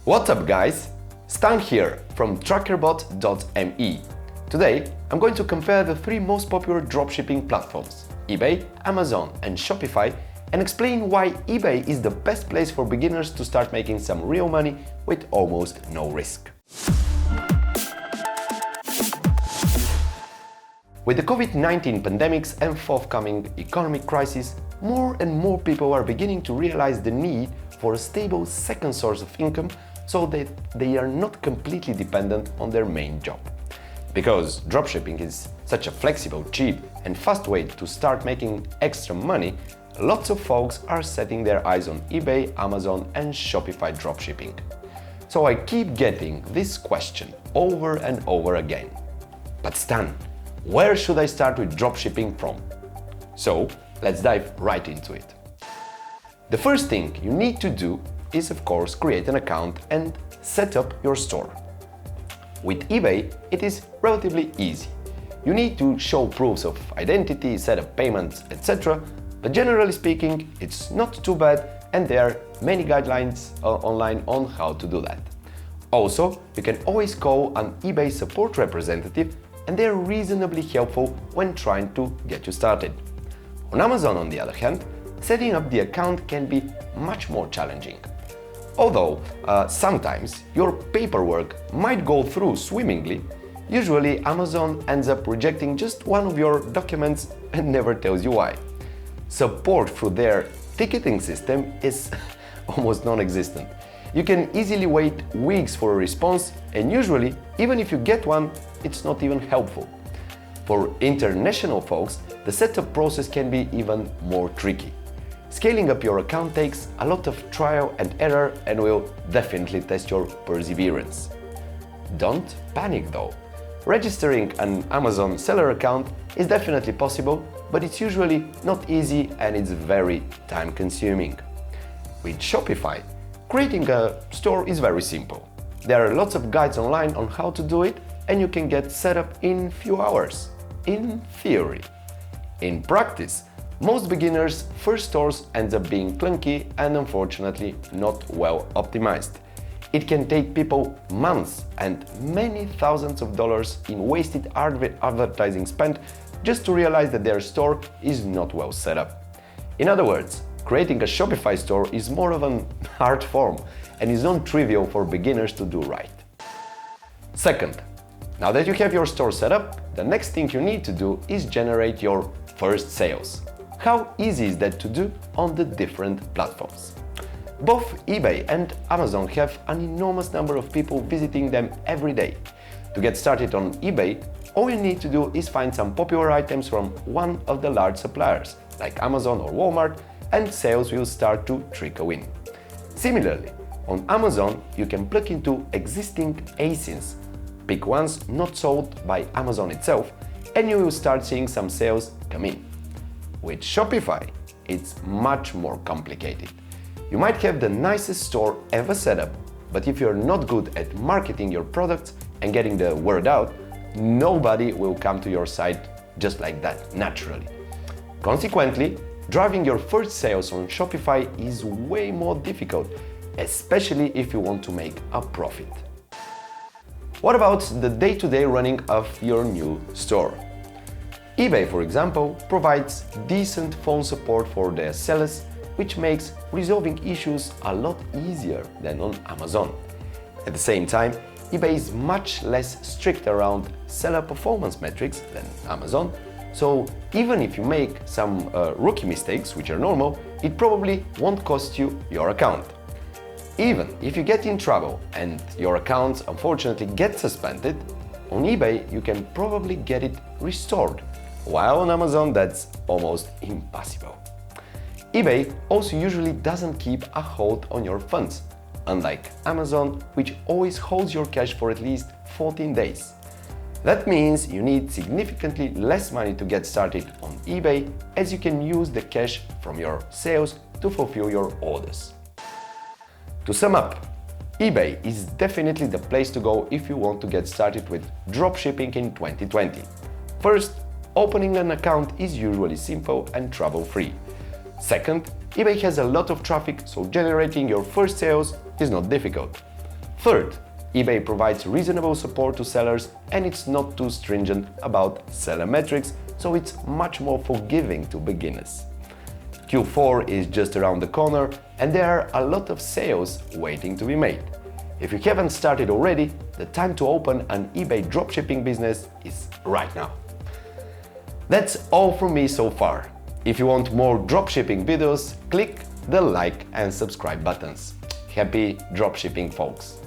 What's up guys? Stan here from Trackerbot.me. Today I'm going to compare the three most popular dropshipping platforms, eBay, Amazon and Shopify, and explain why eBay is the best place for beginners to start making some real money with almost no risk. With the COVID-19 pandemics and forthcoming economic crisis, more and more people are beginning to realize the need for a stable second source of income so that they are not completely dependent on their main job. Because dropshipping is such a flexible, cheap and fast way to start making extra money, lots of folks are setting their eyes on eBay, Amazon and Shopify dropshipping. So I keep getting this question over and over again. But Stan, where should I start with dropshipping from? So let's dive right into it. The first thing you need to do is of course create an account and set up your store. With eBay, it is relatively easy. You need to show proofs of identity, set up payments, etc. But generally speaking, it's not too bad and there are many guidelines online on how to do that. Also, you can always call an eBay support representative and they're reasonably helpful when trying to get you started. On Amazon, on the other hand, setting up the account can be much more challenging. Although sometimes your paperwork might go through swimmingly, usually Amazon ends up rejecting just one of your documents and never tells you why. Support through their ticketing system is almost non-existent. You can easily wait weeks for a response and usually, even if you get one, it's not even helpful. For international folks, the setup process can be even more tricky. Scaling up your account takes a lot of trial and error and will definitely test your perseverance. Don't panic though. Registering an Amazon seller account is definitely possible, but it's usually not easy and it's very time-consuming. With Shopify, creating a store is very simple. There are lots of guides online on how to do it and you can get set up in few hours, in theory. In practice, most beginners' first stores ends up being clunky and unfortunately not well optimized. It can take people months and many thousands of dollars in wasted advertising spent just to realize that their store is not well set up. In other words, creating a Shopify store is more of an art form and is non-trivial for beginners to do right. Second, now that you have your store set up, the next thing you need to do is generate your first sales. How easy is that to do on the different platforms? Both eBay and Amazon have an enormous number of people visiting them every day. To get started on eBay, all you need to do is find some popular items from one of the large suppliers, like Amazon or Walmart, and sales will start to trickle in. Similarly, on Amazon, you can plug into existing ASINs, pick ones not sold by Amazon itself, and you will start seeing some sales come in. With Shopify, it's much more complicated. You might have the nicest store ever set up, but if you're not good at marketing your products and getting the word out, nobody will come to your site just like that, naturally. Consequently, driving your first sales on Shopify is way more difficult, especially if you want to make a profit. What about the day-to-day running of your new store? eBay, for example, provides decent phone support for their sellers, which makes resolving issues a lot easier than on Amazon. At the same time, eBay is much less strict around seller performance metrics than Amazon, so even if you make some rookie mistakes, which are normal, it probably won't cost you your account. Even if you get in trouble and your account unfortunately gets suspended, on eBay you can probably get it restored, while on Amazon that's almost impossible. eBay also usually doesn't keep a hold on your funds, unlike Amazon, which always holds your cash for at least 14 days. That means you need significantly less money to get started on eBay, as you can use the cash from your sales to fulfill your orders. To sum up, eBay is definitely the place to go if you want to get started with dropshipping in 2020. First, opening an account is usually simple and trouble-free. Second, eBay has a lot of traffic, so generating your first sales is not difficult. Third, eBay provides reasonable support to sellers and it's not too stringent about seller metrics, so it's much more forgiving to beginners. Q4 is just around the corner and there are a lot of sales waiting to be made. If you haven't started already, the time to open an eBay dropshipping business is right now. That's all from me so far. If you want more dropshipping videos, click the like and subscribe buttons. Happy dropshipping, folks!